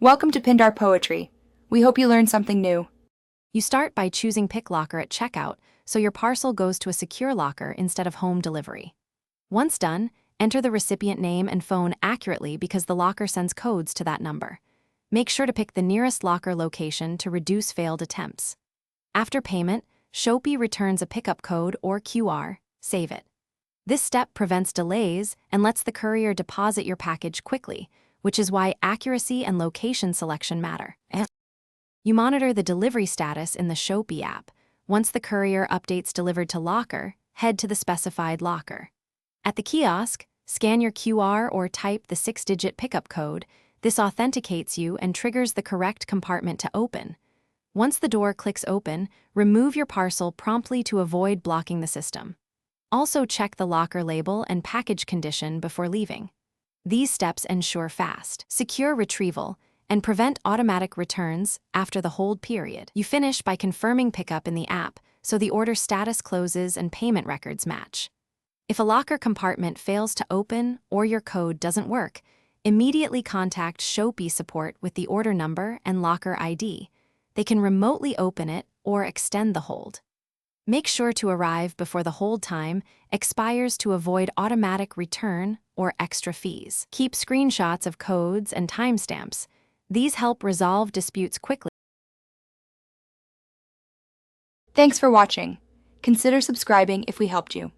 Welcome to Pindar Poetry. We hope you learned something new. You start by choosing Pick Locker at checkout, so your parcel goes to a secure locker instead of home delivery. Once done, enter the recipient name and phone accurately because the locker sends codes to that number. Make sure to pick the nearest locker location to reduce failed attempts. After payment, Shopee returns a pickup code or QR. Save it. This step prevents delays and lets the courier deposit your package quickly, which is why accuracy and location selection matter. You monitor the delivery status in the Shopee app. Once the courier updates delivered to locker, head to the specified locker. At the kiosk, scan your QR or type the 6-digit pickup code. This authenticates you and triggers the correct compartment to open. Once the door clicks open, remove your parcel promptly to avoid blocking the system. Also check the locker label and package condition before leaving. These steps ensure fast, secure retrieval and prevent automatic returns after the hold period. You finish by confirming pickup in the app so the order status closes and payment records match. If a locker compartment fails to open or your code doesn't work, immediately contact Shopee support with the order number and locker ID. They can remotely open it or extend the hold. Make sure to arrive before the hold time expires to avoid automatic return or extra fees. Keep screenshots of codes and timestamps. These help resolve disputes quickly. Thanks for watching. Consider subscribing if we helped you.